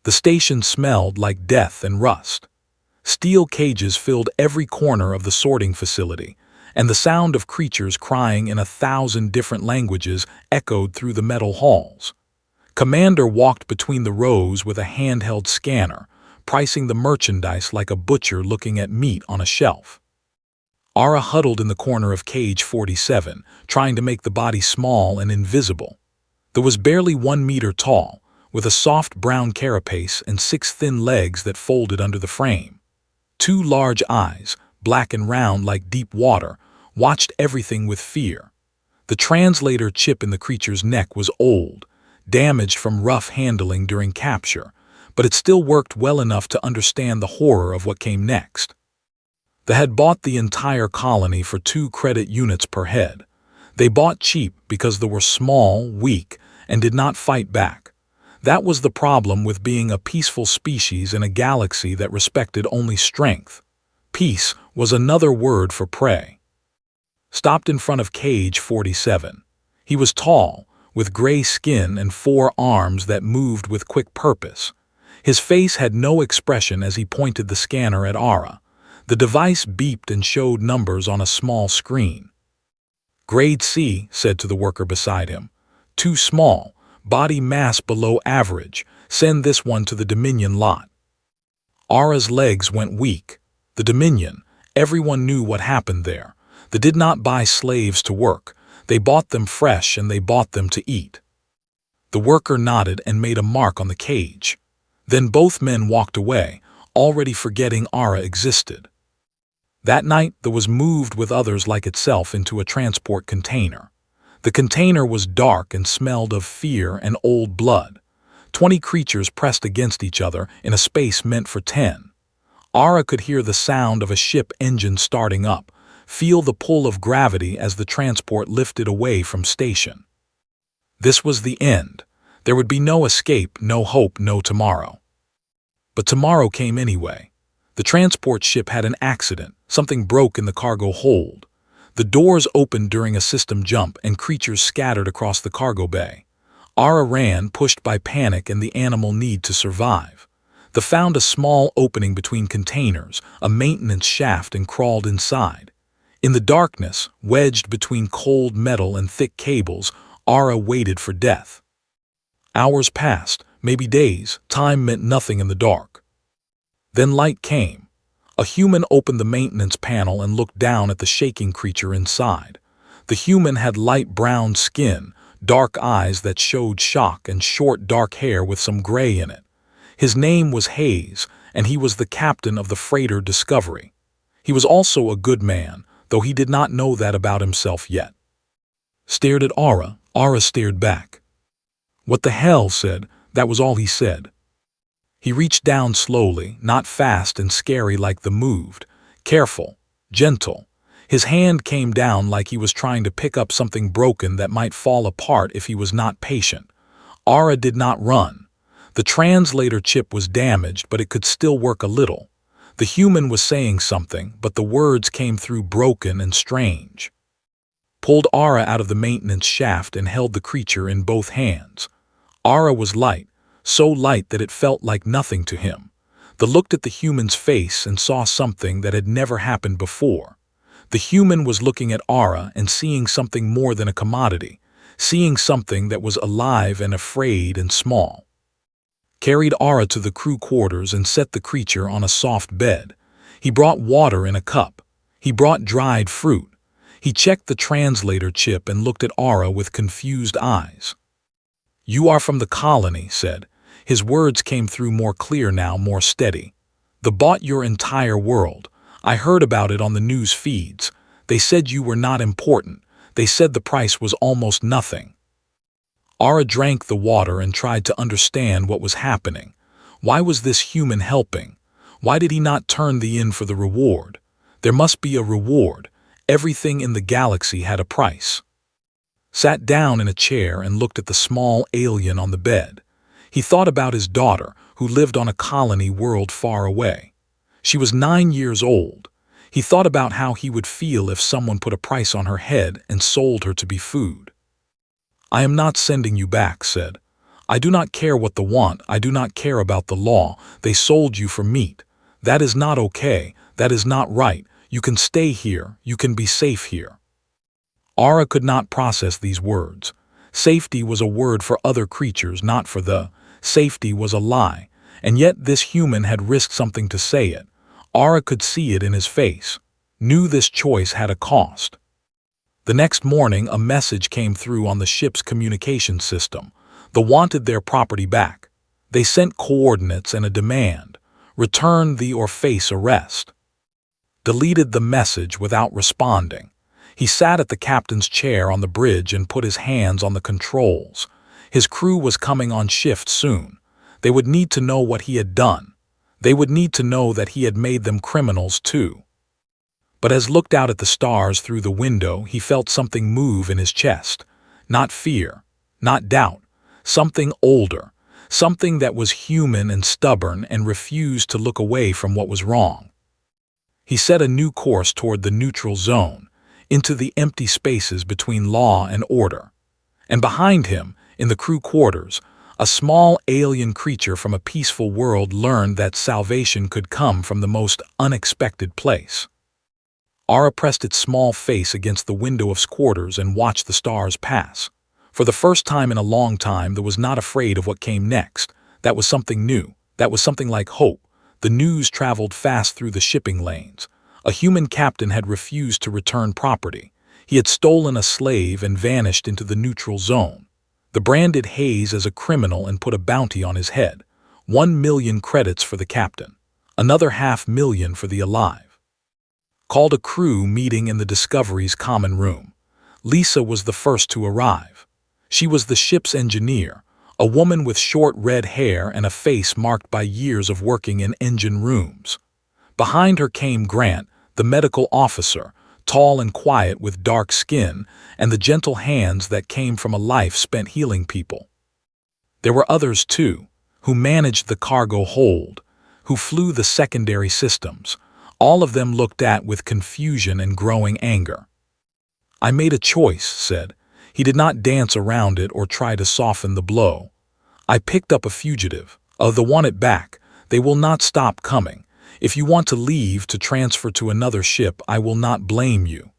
The station smelled like death and rust. Steel cages filled every corner of the sorting facility, and the sound of creatures crying in 1,000 different languages echoed through the metal halls. Commander walked between the rows with a handheld scanner, pricing the merchandise like a butcher looking at meat on a shelf. Ara huddled in the corner of cage 47, trying to make the body small and invisible. There was barely 1 meter tall, with a soft brown carapace and 6 thin legs that folded under the frame. 2 large eyes, black and round like deep water, watched everything with fear. The translator chip in the creature's neck was old, damaged from rough handling during capture, but it still worked well enough to understand the horror of what came next. They had bought the entire colony for 2 credit units per head. They bought cheap because they were small, weak, and did not fight back. That was the problem with being a peaceful species in a galaxy that respected only strength. Peace was another word for prey. Stopped in front of cage 47. He was tall, with gray skin and 4 arms that moved with quick purpose. His face had no expression as he pointed the scanner at Ara. The device beeped and showed numbers on a small screen. "Grade C," said to the worker beside him. "Too small. Body mass below average. Send this one to the Dominion lot." Ara's legs went weak. The Dominion, everyone knew what happened there. They did not buy slaves to work. They bought them fresh and they bought them to eat. The worker nodded and made a mark on the cage. Then both men walked away, already forgetting Ara existed. That night, there was moved with others like itself into a transport container. The container was dark and smelled of fear and old blood. 20 creatures pressed against each other in a space meant for 10. Ara could hear the sound of a ship engine starting up, feel the pull of gravity as the transport lifted away from station. This was the end. There would be no escape, no hope, no tomorrow. But tomorrow came anyway. The transport ship had an accident. Something broke in the cargo hold. The doors opened during a system jump and creatures scattered across the cargo bay. Ara ran, pushed by panic and the animal need to survive. They found a small opening between containers, a maintenance shaft, and crawled inside. In the darkness, wedged between cold metal and thick cables, Ara waited for death. Hours passed, maybe days. Time meant nothing in the dark. Then light came. A human opened the maintenance panel and looked down at the shaking creature inside. The human had light brown skin, dark eyes that showed shock, and short dark hair with some gray in it. His name was Hayes, and he was the captain of the freighter Discovery. He was also a good man, though he did not know that about himself yet. Stared at Ara. Ara stared back. "What the hell?" said. That was all he said. He reached down slowly, not fast and scary like the moved. Careful, gentle. His hand came down like he was trying to pick up something broken that might fall apart if he was not patient. Ara did not run. The translator chip was damaged, but it could still work a little. The human was saying something, but the words came through broken and strange. Pulled Ara out of the maintenance shaft and held the creature in both hands. Ara was light, so light that it felt like nothing to him. They looked at the human's face and saw something that had never happened before. The human was looking at Ara and seeing something more than a commodity, seeing something that was alive and afraid and small. Carried Ara to the crew quarters and set the creature on a soft bed. He brought water in a cup. He brought dried fruit. He checked the translator chip and looked at Ara with confused eyes. "You are from the colony," said. His words came through more clear now, more steady. "They bought your entire world. I heard about it on the news feeds. They said you were not important. They said the price was almost nothing." Ara drank the water and tried to understand what was happening. Why was this human helping? Why did he not turn the inn for the reward? There must be a reward. Everything in the galaxy had a price. Sat down in a chair and looked at the small alien on the bed. He thought about his daughter, who lived on a colony world far away. She was 9 years old. He thought about how he would feel if someone put a price on her head and sold her to be food. "I am not sending you back," said. I do not care what the want, I do not care about the law. They sold you for meat. That is not okay, that is not right. You can stay here, you can be safe here. Ara could not process these words. Safety was a word for other creatures, not for the. Safety was a lie, and yet this human had risked something to say it. Ara could see it in his face, knew this choice had a cost. The next morning, a message came through on the ship's communication system. The wanted their property back. They sent coordinates and a demand. Return the or face arrest. Deleted the message without responding. He sat at the captain's chair on the bridge and put his hands on the controls. His crew was coming on shift soon. They would need to know what he had done. They would need to know that he had made them criminals too. But as looked out at the stars through the window, he felt something move in his chest. Not fear, not doubt, something older, something that was human and stubborn and refused to look away from what was wrong. He set a new course toward the neutral zone, into the empty spaces between law and order. And behind him, in the crew quarters, a small alien creature from a peaceful world learned that salvation could come from the most unexpected place. Ara pressed its small face against the window of his quarters and watched the stars pass. For the first time in a long time, there was not afraid of what came next. That was something new. That was something like hope. The news traveled fast through the shipping lanes. A human captain had refused to return property. He had stolen a slave and vanished into the neutral zone. The branded Hayes as a criminal and put a bounty on his head. 1 million credits for the captain. Another 500,000 for the alive. Called a crew meeting in the Discovery's common room. Lisa was the first to arrive. She was the ship's engineer, a woman with short red hair and a face marked by years of working in engine rooms. Behind her came Grant, the medical officer, tall and quiet with dark skin and the gentle hands that came from a life spent healing people. There were others too, who managed the cargo hold, who flew the secondary systems. All of them looked at with confusion and growing anger. I made a choice, said. He did not dance around it or try to soften the blow. I picked up a fugitive, the wanted back. They will not stop coming. If you want to leave to transfer to another ship, I will not blame you.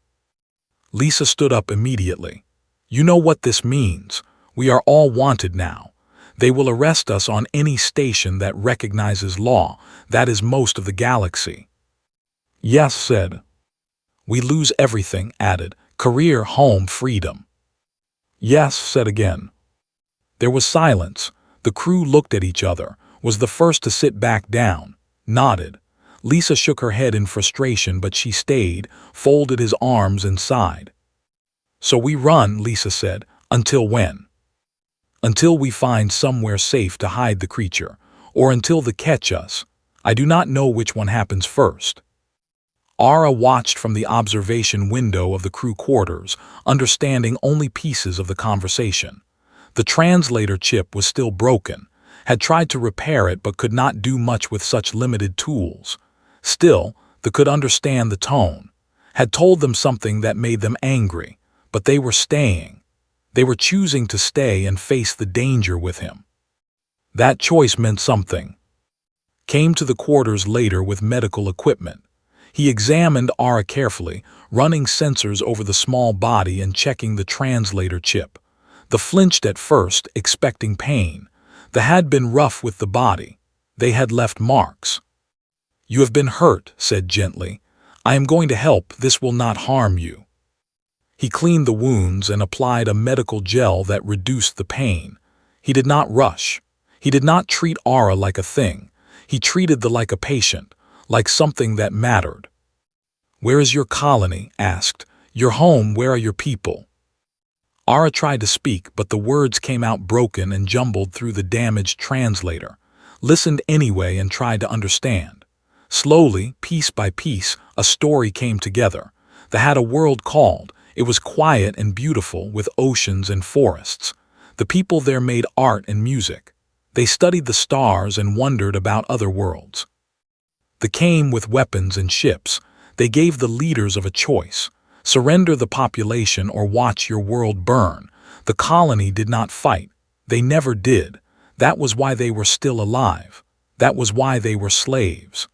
Lisa stood up immediately. You know what this means. We are all wanted now. They will arrest us on any station that recognizes law. That is most of the galaxy. Yes, said. We lose everything, added. Career, home, freedom. Yes, said again. There was silence. The crew looked at each other, was the first to sit back down, nodded. Lisa shook her head in frustration, but she stayed, folded his arms and sighed. So we run, Lisa said. Until when? Until we find somewhere safe to hide the creature, or until they catch us. I do not know which one happens first. Ara watched from the observation window of the crew quarters, understanding only pieces of the conversation. The translator chip was still broken, had tried to repair it but could not do much with such limited tools. Still, they could understand the tone, had told them something that made them angry, but they were staying. They were choosing to stay and face the danger with him. That choice meant something. Came to the quarters later with medical equipment. He examined Ara carefully, running sensors over the small body and checking the translator chip. They flinched at first, expecting pain. They had been rough with the body. They had left marks. You have been hurt, said gently. I am going to help. This will not harm you. He cleaned the wounds and applied a medical gel that reduced the pain. He did not rush. He did not treat Ara like a thing. He treated the like a patient, like something that mattered. Where is your colony? Asked. Your home, where are your people? Ara tried to speak, but the words came out broken and jumbled through the damaged translator. Listened anyway and tried to understand. Slowly, piece by piece, a story came together. They had a world called. It was quiet and beautiful with oceans and forests. The people there made art and music. They studied the stars and wondered about other worlds. They came with weapons and ships. They gave the leaders of a choice. Surrender the population or watch your world burn. The colony did not fight. They never did. That was why they were still alive. That was why they were slaves.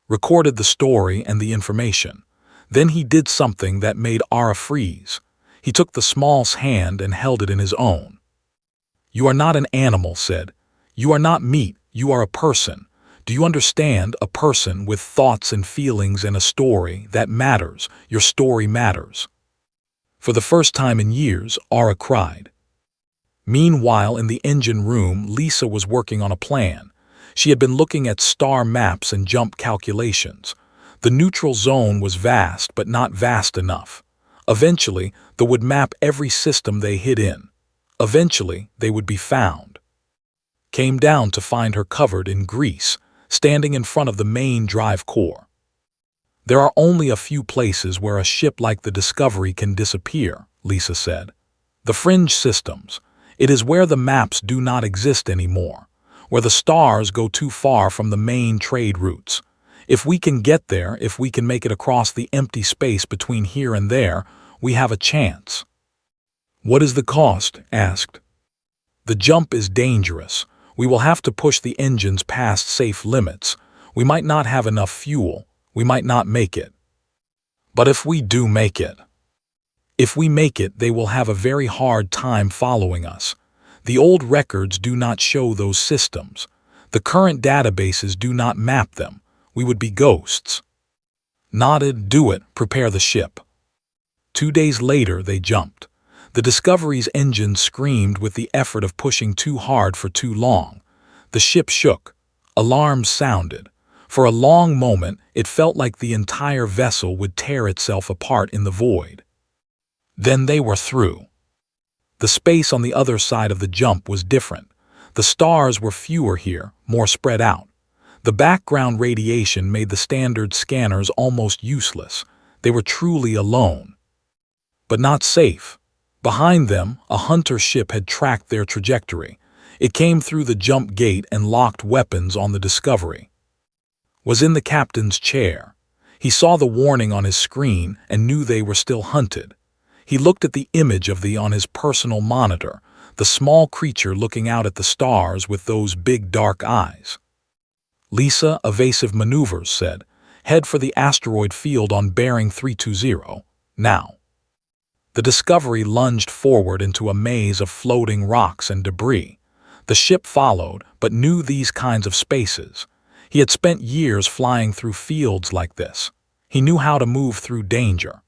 Recorded the story and the information. Then he did something that made Ara freeze. He took the small's hand and held it in his own. "You are not an animal," said. "You are not meat, you are a person. Do you understand? A person with thoughts and feelings and a story that matters. Your story matters." For the first time in years, Ara cried. Meanwhile, in the engine room, Lisa was working on a plan. She had been looking at star maps and jump calculations. The neutral zone was vast, but not vast enough. Eventually, they would map every system they hid in. Eventually, they would be found. Came down to find her covered in grease, standing in front of the main drive core. "There are only a few places where a ship like the Discovery can disappear," Lisa said. "The fringe systems. It is where the maps do not exist anymore, where the stars go too far from the main trade routes. If we can get there, if we can make it across the empty space between here and there, we have a chance." "What is the cost?" asked. "The jump is dangerous. We will have to push the engines past safe limits. We might not have enough fuel. We might not make it. But if we do make it, they will have a very hard time following us. The old records do not show those systems. The current databases do not map them. We would be ghosts." Nodded. "Do it. Prepare the ship." 2 days later, they jumped. The Discovery's engine screamed with the effort of pushing too hard for too long. The ship shook. Alarms sounded. For a long moment, it felt like the entire vessel would tear itself apart in the void. Then they were through. The space on the other side of the jump was different. The stars were fewer here, more spread out. The background radiation made the standard scanners almost useless. They were truly alone. But not safe. Behind them, a hunter ship had tracked their trajectory. It came through the jump gate and locked weapons on the Discovery. Was in the captain's chair. He saw the warning on his screen and knew they were still hunted. He looked at the image of on his personal monitor, the small creature looking out at the stars with those big dark eyes. "Lisa, evasive maneuvers," said. "Head for the asteroid field on bearing 320, now." The Discovery lunged forward into a maze of floating rocks and debris. The ship followed, but knew these kinds of spaces. He had spent years flying through fields like this. He knew how to move through danger.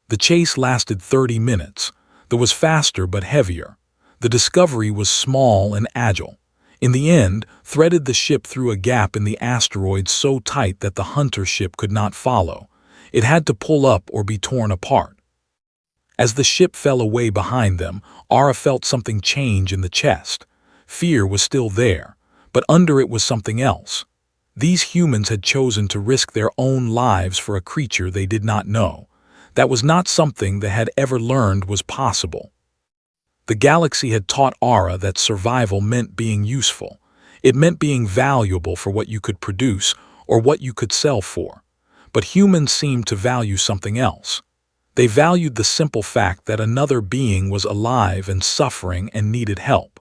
The chase lasted 30 minutes. It was faster but heavier. The Discovery was small and agile. In the end, threaded the ship through a gap in the asteroid so tight that the hunter ship could not follow. It had to pull up or be torn apart. As the ship fell away behind them, Ara felt something change in the chest. Fear was still there, but under it was something else. These humans had chosen to risk their own lives for a creature they did not know. That was not something they had ever learned was possible. The galaxy had taught Ara that survival meant being useful. It meant being valuable for what you could produce or what you could sell for. But humans seemed to value something else. They valued the simple fact that another being was alive and suffering and needed help.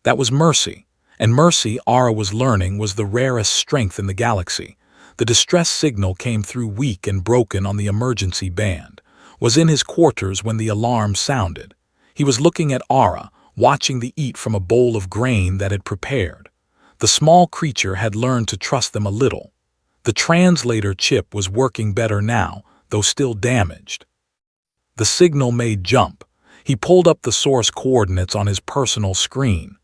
That was mercy, and mercy, Ara was learning, was the rarest strength in the galaxy. The distress signal came through weak and broken on the emergency band. Was in his quarters when the alarm sounded. He was looking at Ara, watching the eat from a bowl of grain that had prepared. The small creature had learned to trust them a little. The translator chip was working better now, though still damaged. The signal made jump. He pulled up the source coordinates on his personal screen.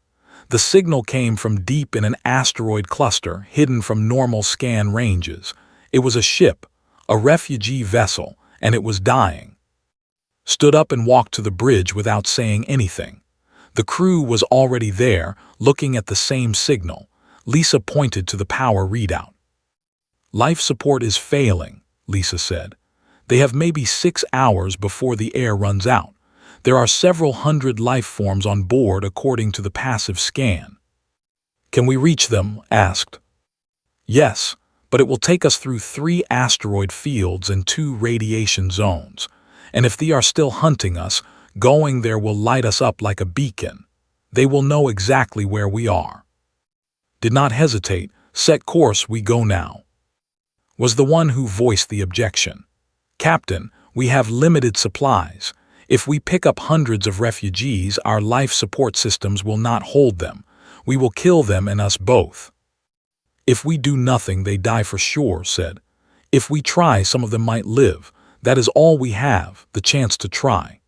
The signal came from deep in an asteroid cluster hidden from normal scan ranges. It was a ship, a refugee vessel, and it was dying. Stood up and walked to the bridge without saying anything. The crew was already there, looking at the same signal. Lisa pointed to the power readout. "Life support is failing," Lisa said. "They have maybe 6 hours before the air runs out. There are several hundred life forms on board according to the passive scan." "Can we reach them?" asked. "Yes, but it will take us through 3 asteroid fields and 2 radiation zones. And if they are still hunting us, going there will light us up like a beacon." They will know exactly where we are. Did not hesitate, set course, we go now. Was the one who voiced the objection. Captain, we have limited supplies. If we pick up hundreds of refugees, our life support systems will not hold them. We will kill them and us both. If we do nothing, they die for sure, said. If we try, some of them might live. That is all we have, the chance to try.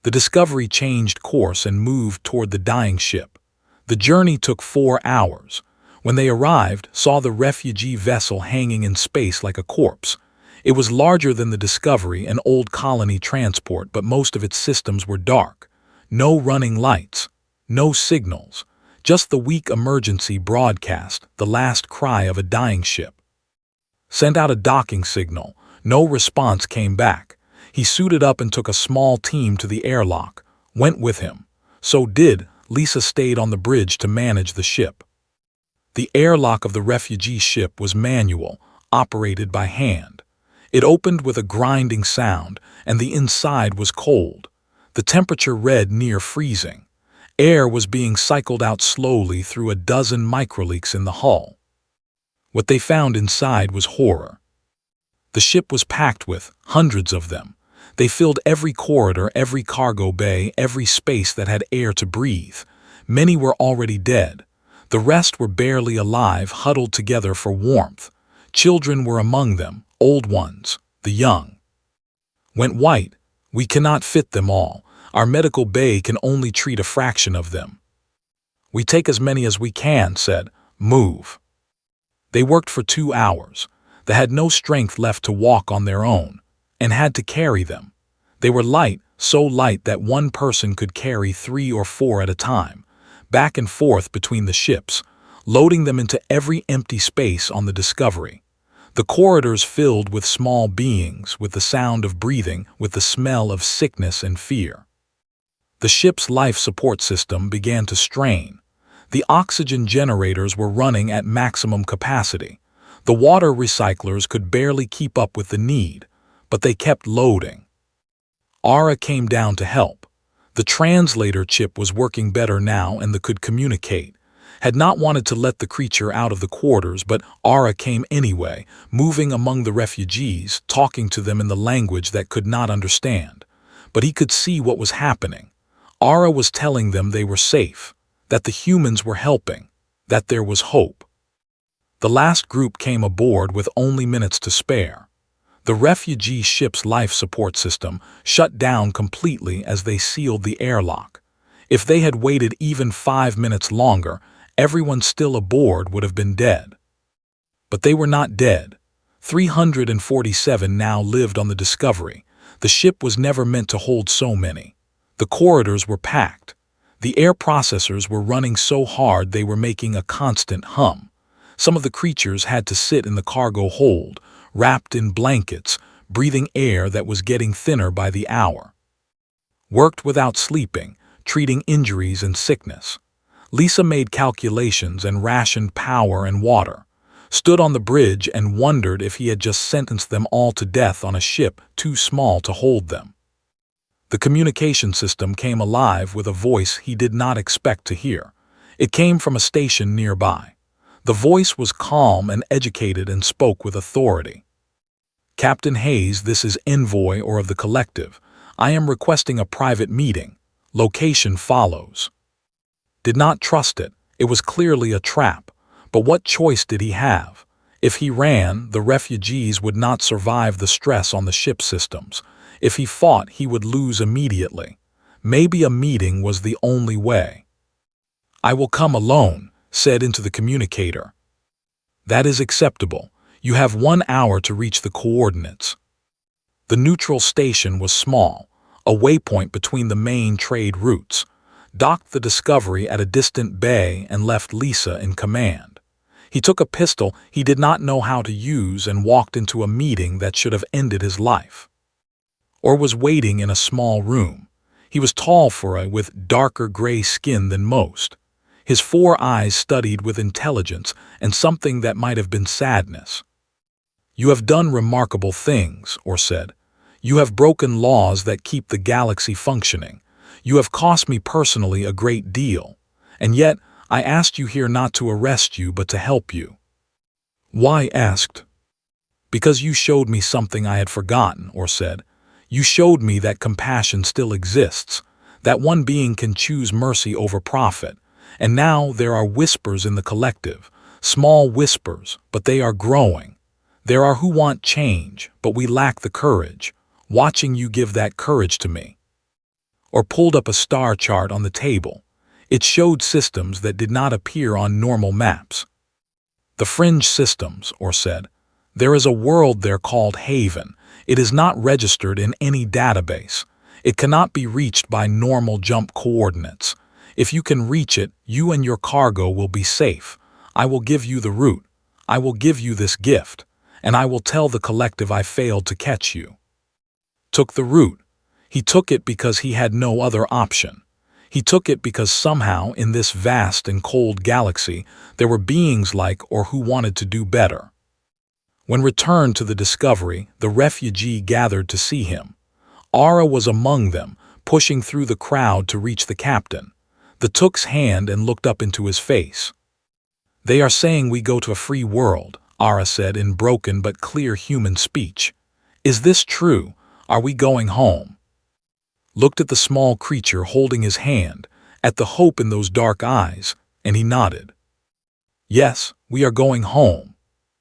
The Discovery changed course and moved toward the dying ship. The journey took 4 hours. When they arrived, saw the refugee vessel hanging in space like a corpse. It was larger than the Discovery, an old colony transport, but most of its systems were dark. No running lights, no signals, just the weak emergency broadcast, the last cry of a dying ship. Sent out a docking signal. No response came back. He suited up and took a small team to the airlock. Went with him. So did Lisa. Stayed on the bridge to manage the ship. The airlock of the refugee ship was manual, operated by hand. It opened with a grinding sound, and the inside was cold. The temperature read near freezing. Air was being cycled out slowly through a dozen microleaks in the hull. What they found inside was horror. The ship was packed with hundreds of them. They filled every corridor, every cargo bay, every space that had air to breathe. Many were already dead. The rest were barely alive, huddled together for warmth. Children were among them, old ones, the young. Went white. We cannot fit them all. Our medical bay can only treat a fraction of them. We take as many as we can, said. Move. They worked for 2 hours. They had no strength left to walk on their own, and had to carry them. They were light, so light that one person could carry 3 or 4 at a time, back and forth between the ships, loading them into every empty space on the Discovery. The corridors filled with small beings, with the sound of breathing, with the smell of sickness and fear. The ship's life support system began to strain. The oxygen generators were running at maximum capacity. The water recyclers could barely keep up with the need, but they kept loading. Ara came down to help. The translator chip was working better now and could communicate. Had not wanted to let the creature out of the quarters, but Ara came anyway, moving among the refugees, talking to them in the language that could not understand. But he could see what was happening. Ara was telling them they were safe, that the humans were helping, that there was hope. The last group came aboard with only minutes to spare. The refugee ship's life support system shut down completely as they sealed the airlock. If they had waited even 5 minutes longer, everyone still aboard would have been dead. But they were not dead. 347 now lived on the Discovery. The ship was never meant to hold so many. The corridors were packed. The air processors were running so hard they were making a constant hum. Some of the creatures had to sit in the cargo hold, wrapped in blankets, breathing air that was getting thinner by the hour. Worked without sleeping, treating injuries and sickness. Lisa made calculations and rationed power and water. Stood on the bridge and wondered if he had just sentenced them all to death on a ship too small to hold them. The communication system came alive with a voice he did not expect to hear. It came from a station nearby. The voice was calm and educated and spoke with authority. Captain Hayes, this is Envoy or of the Collective. I am requesting a private meeting. Location follows. Did not trust it. It was clearly a trap. But what choice did he have? If he ran, the refugees would not survive the stress on the ship systems. If he fought, he would lose immediately. Maybe a meeting was the only way. I will come alone, said into the communicator. That is acceptable. You have 1 hour to reach the coordinates. The neutral station was small, a waypoint between the main trade routes. Docked the Discovery at a distant bay and left Lisa in command. He took a pistol he did not know how to use and walked into a meeting that should have ended his life. Or was waiting in a small room. He was tall with darker gray skin than most. His 4 eyes studied with intelligence and something that might have been sadness. You have done remarkable things, Or said. You have broken laws that keep the galaxy functioning. You have cost me personally a great deal, and yet I asked you here not to arrest you but to help you." "Why?" asked. "Because you showed me something I had forgotten," or said. "You showed me that compassion still exists, that one being can choose mercy over profit, and now there are whispers in the collective, small whispers, but they are growing. There are who want change, but we lack the courage. Watching you give that courage to me." Or pulled up a star chart on the table. It showed systems that did not appear on normal maps. "The fringe systems," or said. "There is a world there called Haven. It is not registered in any database. It cannot be reached by normal jump coordinates. If you can reach it, you and your cargo will be safe. I will give you the route. I will give you this gift, and I will tell the collective I failed to catch you." Took the route. He took it because he had no other option. He took it because somehow in this vast and cold galaxy there were beings like or who wanted to do better. When returned to the Discovery, the refugee gathered to see him. Ara was among them, pushing through the crowd to reach the captain. The took's hand and looked up into his face. "They are saying we go to a free world," Ara said in broken but clear human speech. "Is this true? Are we going home?" Looked at the small creature holding his hand, at the hope in those dark eyes, and he nodded. "Yes, we are going home."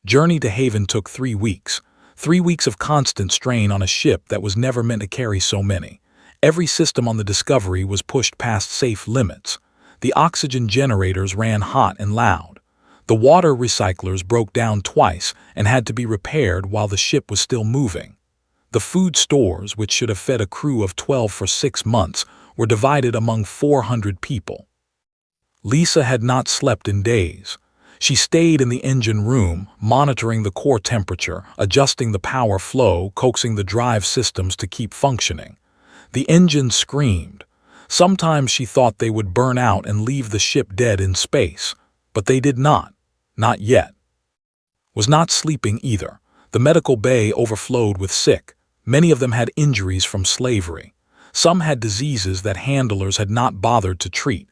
Journey to Haven took 3 weeks. 3 weeks of constant strain on a ship that was never meant to carry so many. Every system on the Discovery was pushed past safe limits. The oxygen generators ran hot and loud. The water recyclers broke down twice and had to be repaired while the ship was still moving. The food stores, which should have fed a crew of 12 for 6 months, were divided among 400 people. Lisa had not slept in days. She stayed in the engine room, monitoring the core temperature, adjusting the power flow, coaxing the drive systems to keep functioning. The engines screamed. Sometimes she thought they would burn out and leave the ship dead in space, but they did not. Not yet. Was not sleeping either. The medical bay overflowed with sick. Many of them had injuries from slavery. Some had diseases that handlers had not bothered to treat.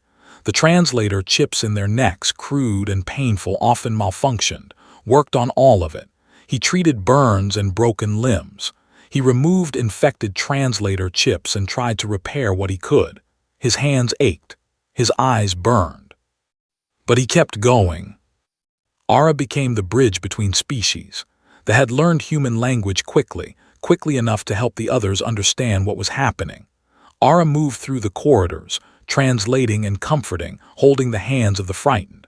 The translator chips in their necks, crude and painful, often malfunctioned, worked on all of it. He treated burns and broken limbs. He removed infected translator chips and tried to repair what he could. His hands ached. His eyes burned. But he kept going. Ara became the bridge between species. They had learned human language quickly enough to help the others understand what was happening. Ara moved through the corridors, translating and comforting, holding the hands of the frightened.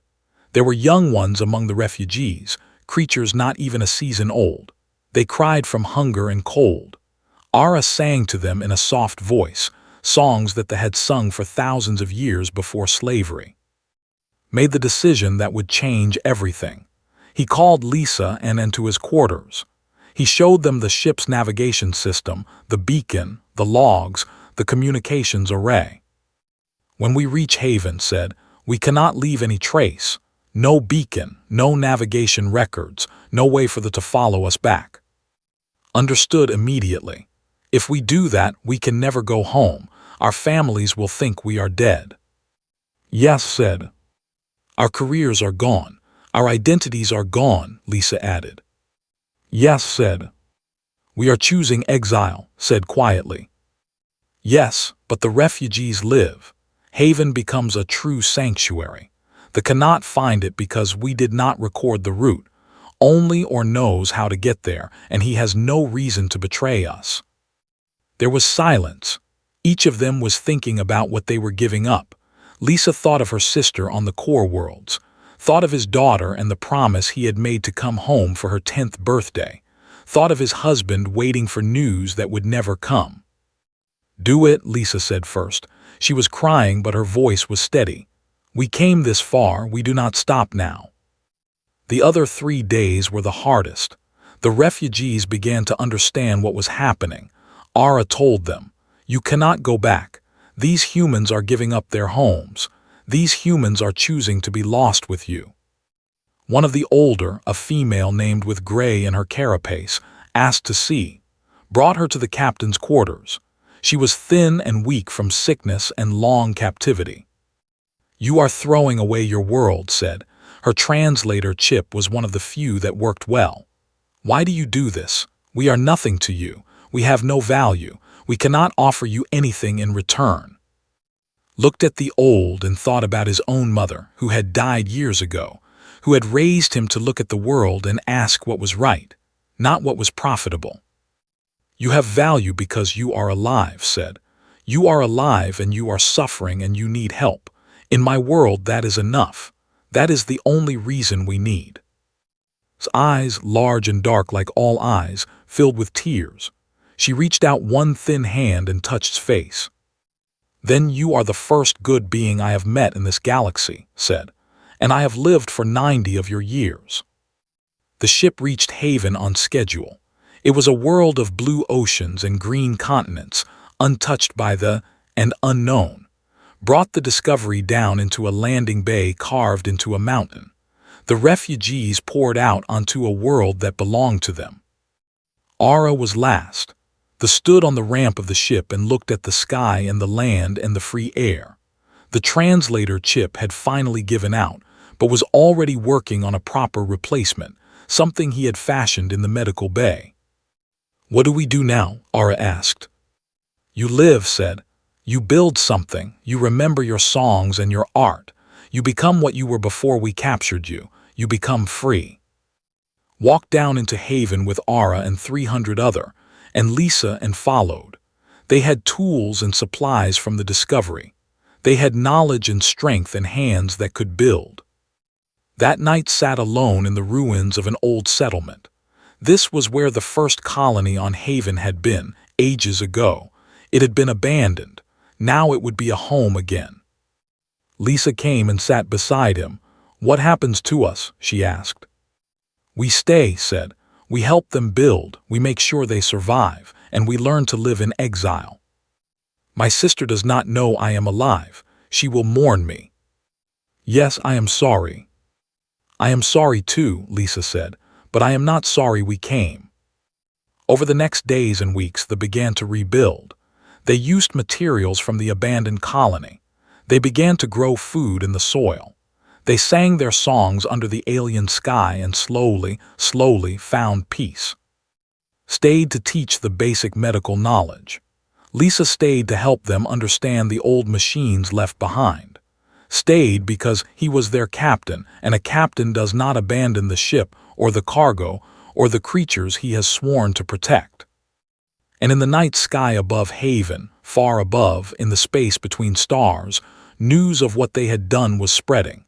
There were young ones among the refugees, creatures not even a season old. They cried from hunger and cold. Ara sang to them in a soft voice, songs that they had sung for thousands of years before slavery. Made the decision that would change everything. He called Lisa and into his quarters. He showed them the ship's navigation system, the beacon, the logs, the communications array. "When we reach Haven," said, "we cannot leave any trace. No beacon, no navigation records, no way for them to follow us back." Understood immediately. "If we do that, we can never go home. Our families will think we are dead." "Yes," said. "Our careers are gone. Our identities are gone," Lisa added. "Yes," said. "We are choosing exile," said quietly. "Yes, but the refugees live. Haven becomes a true sanctuary. They cannot find it because we did not record the route. Only or knows how to get there, and he has no reason to betray us." There was silence. Each of them was thinking about what they were giving up. Lisa thought of her sister on the core worlds, thought of his daughter and the promise he had made to come home for her 10th birthday, thought of his husband waiting for news that would never come. "Do it," Lisa said first. She was crying, but her voice was steady. "We came this far, we do not stop now." The other 3 days were the hardest. The refugees began to understand what was happening. Ara told them, "You cannot go back. These humans are giving up their homes. These humans are choosing to be lost with you." One of the older, a female named with gray in her carapace, asked to see, brought her to the captain's quarters. She was thin and weak from sickness and long captivity. "You are throwing away your world," said. Her translator chip was one of the few that worked well. "Why do you do this? We are nothing to you. We have no value. We cannot offer you anything in return." Looked at the old and thought about his own mother, who had died years ago, who had raised him to look at the world and ask what was right, not what was profitable. "You have value because you are alive," said. "You are alive and you are suffering and you need help. In my world, that is enough. That is the only reason we need." His eyes, large and dark like all eyes, filled with tears. She reached out one thin hand and touched his face. "Then you are the first good being I have met in this galaxy," said, "and I have lived for 90 of your years." The ship reached haven on schedule. It was a world of blue oceans and green continents, untouched by the and unknown. Brought the Discovery down into a landing bay carved into a mountain. The refugees poured out onto a world that belonged to them. Ara was last. They stood on the ramp of the ship and looked at the sky and the land and the free air. The translator chip had finally given out, but was already working on a proper replacement, something he had fashioned in the medical bay. "What do we do now?" Ara asked. "You live," said. "You build something. You remember your songs and your art. You become what you were before we captured you. You become free." Walked down into haven with Ara and 300 other, and Lisa and followed. They had tools and supplies from the Discovery. They had knowledge and strength and hands that could build. That night sat alone in the ruins of an old settlement. This was where the first colony on Haven had been, ages ago. It had been abandoned. Now it would be a home again. Lisa came and sat beside him. "What happens to us?" she asked. "We stay," said. "We help them build, we make sure they survive, and we learn to live in exile. My sister does not know I am alive. She will mourn me." "Yes, I am sorry." "I am sorry too," Lisa said, "but I am not sorry we came." Over the next days and weeks they began to rebuild. They used materials from the abandoned colony. They began to grow food in the soil. They sang their songs under the alien sky and slowly found peace. Stayed to teach the basic medical knowledge. Lisa stayed to help them understand the old machines left behind. Stayed because he was their captain, and a captain does not abandon the ship or the cargo or the creatures he has sworn to protect. And in the night sky above Haven, far above, in the space between stars, news of what they had done was spreading.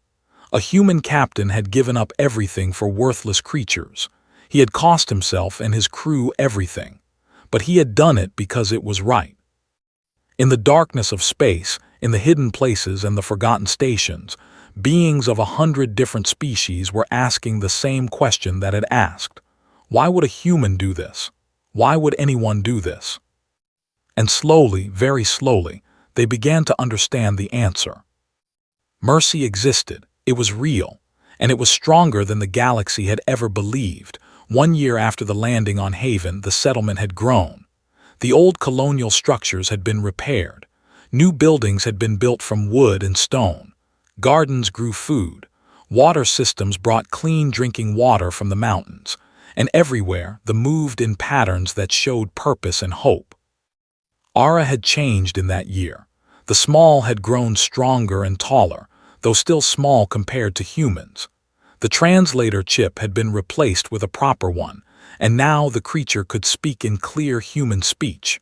A human captain had given up everything for worthless creatures. He had cost himself and his crew everything. But he had done it because it was right. In the darkness of space, in the hidden places and the forgotten stations, beings of 100 different species were asking the same question that had asked. Why would a human do this? Why would anyone do this? And slowly, very slowly, they began to understand the answer. Mercy existed, it was real, and it was stronger than the galaxy had ever believed. 1 year after the landing on Haven, the settlement had grown. The old colonial structures had been repaired. New buildings had been built from wood and stone. Gardens grew food. Water systems brought clean drinking water from the mountains. And everywhere, they moved in patterns that showed purpose and hope. Ara had changed in that year. The small had grown stronger and taller, though still small compared to humans. The translator chip had been replaced with a proper one, and now the creature could speak in clear human speech.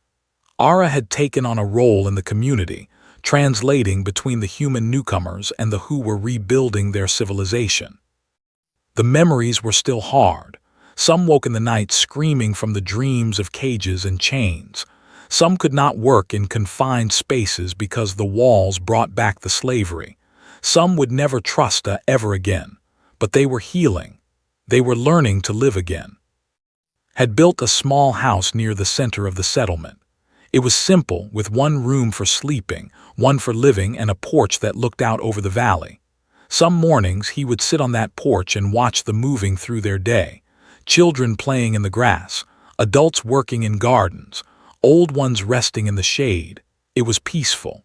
Ara had taken on a role in the community, translating between the human newcomers and the who were rebuilding their civilization. The memories were still hard. Some woke in the night screaming from the dreams of cages and chains. Some could not work in confined spaces because the walls brought back the slavery. Some would never trust ever again. But they were healing. They were learning to live again. Had built a small house near the center of the settlement. It was simple, with one room for sleeping, one for living, and a porch that looked out over the valley. Some mornings he would sit on that porch and watch them moving through their day. Children playing in the grass, adults working in gardens, old ones resting in the shade. It was peaceful.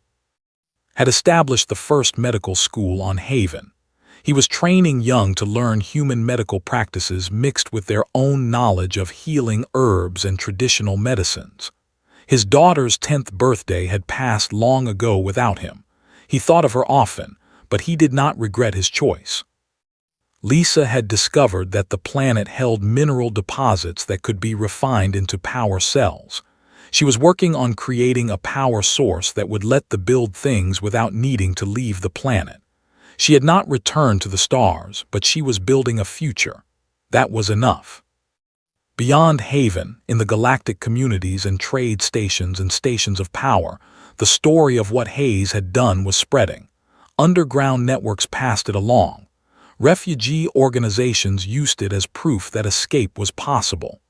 Had established the first medical school on Haven. He was training young to learn human medical practices mixed with their own knowledge of healing herbs and traditional medicines. His daughter's 10th birthday had passed long ago without him. He thought of her often, but he did not regret his choice. Lisa had discovered that the planet held mineral deposits that could be refined into power cells. She was working on creating a power source that would let them build things without needing to leave the planet. She had not returned to the stars, but she was building a future. That was enough. Beyond Haven, in the galactic communities and trade stations and stations of power, the story of what Hayes had done was spreading. Underground networks passed it along. Refugee organizations used it as proof that escape was possible.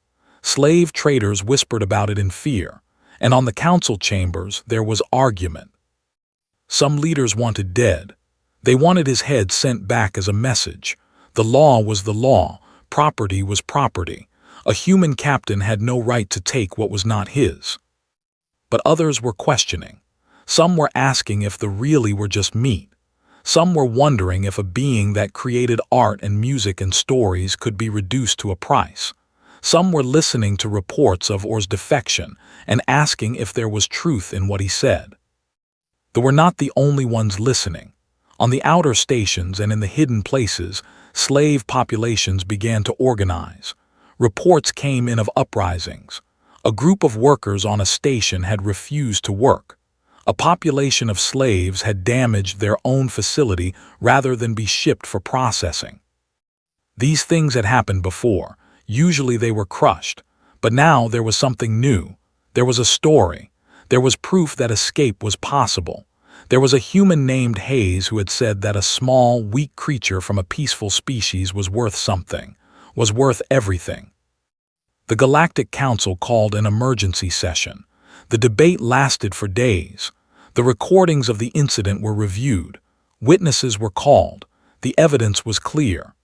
Slave traders whispered about it in fear, and on the council chambers there was argument. Some leaders wanted dead. They wanted his head sent back as a message. The law was the law, property was property. A human captain had no right to take what was not his. But others were questioning. Some were asking if the really were just meat. Some were wondering if a being that created art and music and stories could be reduced to a price. Some were listening to reports of Or's defection and asking if there was truth in what he said. They were not the only ones listening. On the outer stations and in the hidden places, slave populations began to organize. Reports came in of uprisings. A group of workers on a station had refused to work. A population of slaves had damaged their own facility rather than be shipped for processing. These things had happened before. Usually they were crushed. But now there was something new. There was a story. There was proof that escape was possible. There was a human named Hayes who had said that a small, weak creature from a peaceful species was worth something, was worth everything. The Galactic Council called an emergency session. The debate lasted for days. The recordings of the incident were reviewed. Witnesses were called. The evidence was clear.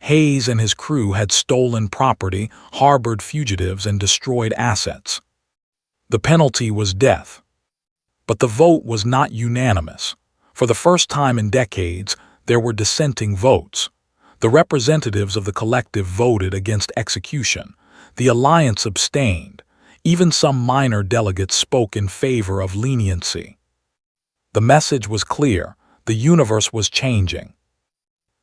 Hayes and his crew had stolen property, harbored fugitives, and destroyed assets. The penalty was death. But the vote was not unanimous. For the first time in decades, there were dissenting votes. The representatives of the collective voted against execution. The Alliance abstained. Even some minor delegates spoke in favor of leniency. The message was clear. The universe was changing.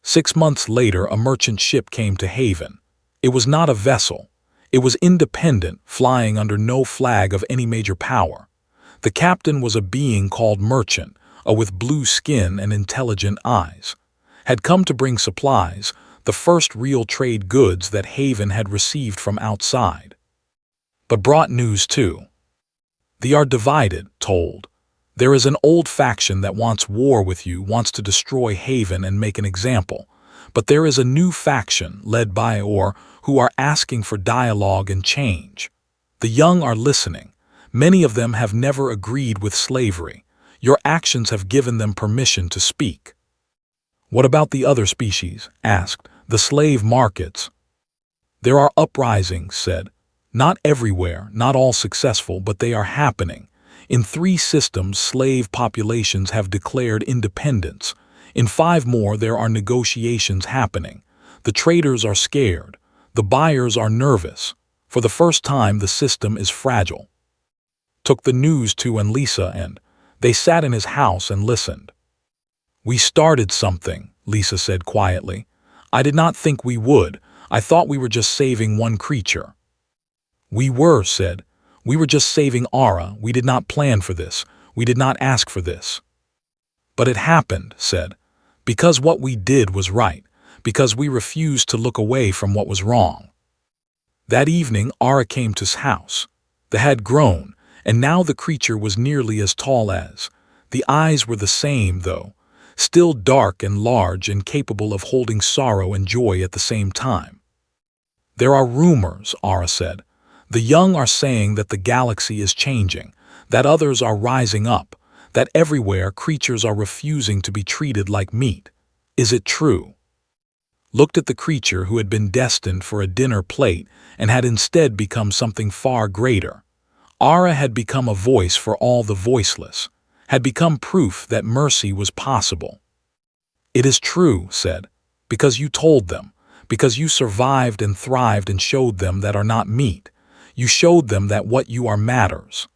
6 months later, a merchant ship came to Haven. It was not a vessel. It was independent, flying under no flag of any major power. The captain was a being called Merchant, with blue skin and intelligent eyes. Had come to bring supplies, the first real trade goods that Haven had received from outside. But brought news too. They are divided, told. There is an old faction that wants war with you, wants to destroy Haven and make an example. But there is a new faction, led by Or, who are asking for dialogue and change. The young are listening. Many of them have never agreed with slavery. Your actions have given them permission to speak. What about the other species? Asked. The slave markets. There are uprisings, said. Not everywhere, not all successful, but they are happening. In 3 systems, slave populations have declared independence. In 5 more, there are negotiations happening. The traders are scared. The buyers are nervous. For the first time, the system is fragile. Took the news to Lisa, and they sat in his house and listened. We started something, Lisa said quietly. I did not think we would. I thought we were just saving one creature. We were, said. We were just saving Ara. We did not plan for this. We did not ask for this. But it happened, said. Because what we did was right. Because we refused to look away from what was wrong. That evening, Ara came to his house. The had grown, and now the creature was nearly as tall as. The eyes were the same, though. Still dark and large and capable of holding sorrow and joy at the same time. There are rumors, Ara said. The young are saying that the galaxy is changing, that others are rising up, that everywhere creatures are refusing to be treated like meat. Is it true? Looked at the creature who had been destined for a dinner plate and had instead become something far greater. Ara had become a voice for all the voiceless, had become proof that mercy was possible. "It is true," said, "because you told them, because you survived and thrived and showed them that are not meat. You showed them that what you are matters."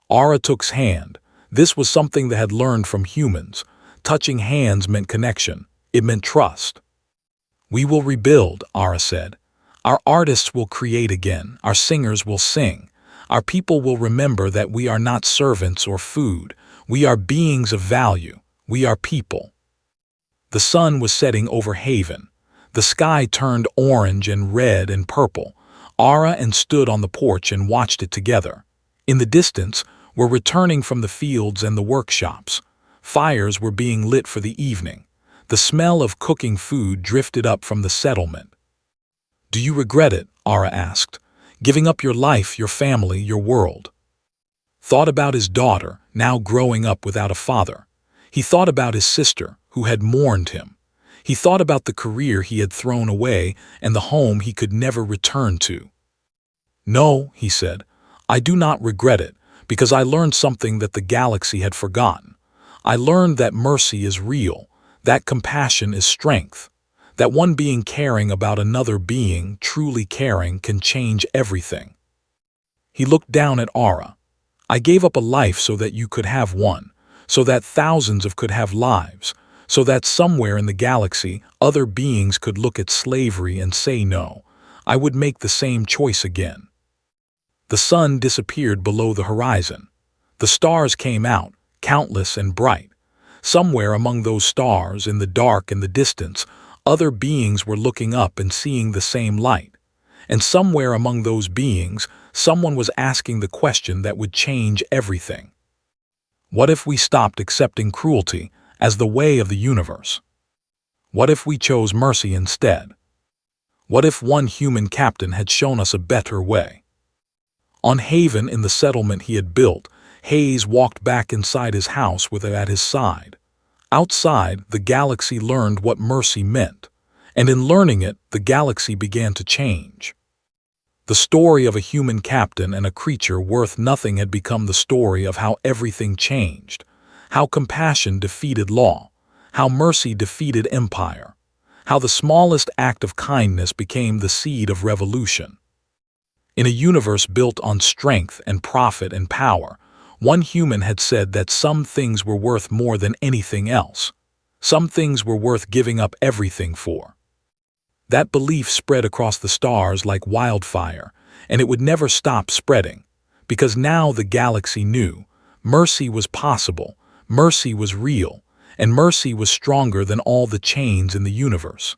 Ara took's hand. This was something they had learned from humans. Touching hands meant connection. It meant trust. "We will rebuild," Ara said. "Our artists will create again. Our singers will sing. Our people will remember that we are not servants or food. We are beings of value. We are people." The sun was setting over Haven. The sky turned orange and red and purple. Ara and stood on the porch and watched it together. In the distance, were returning from the fields and the workshops. Fires were being lit for the evening. The smell of cooking food drifted up from the settlement. "Do you regret it?" Ara asked. "Giving up your life, your family, your world?" Thought about his daughter, now growing up without a father. He thought about his sister, who had mourned him. He thought about the career he had thrown away and the home he could never return to. "No," he said, "I do not regret it, because I learned something that the galaxy had forgotten. I learned that mercy is real, that compassion is strength, that one being caring about another being, truly caring, can change everything." He looked down at Ara. "I gave up a life so that you could have one, so that thousands of could have lives, so that somewhere in the galaxy other beings could look at slavery and say no. I would make the same choice again." The sun disappeared below the horizon. The stars came out, countless and bright. Somewhere among those stars, in the dark and the distance, other beings were looking up and seeing the same light. And somewhere among those beings, someone was asking the question that would change everything. What if we stopped accepting cruelty as the way of the universe? What if we chose mercy instead? What if one human captain had shown us a better way? On Haven, in the settlement he had built, Hayes walked back inside his house with her at his side. Outside, the galaxy learned what mercy meant, and in learning it, the galaxy began to change. The story of a human captain and a creature worth nothing had become the story of how everything changed, how compassion defeated law, how mercy defeated empire, how the smallest act of kindness became the seed of revolution. In a universe built on strength and profit and power, one human had said that some things were worth more than anything else. Some things were worth giving up everything for. That belief spread across the stars like wildfire, and it would never stop spreading, because now the galaxy knew mercy was possible, mercy was real, and mercy was stronger than all the chains in the universe.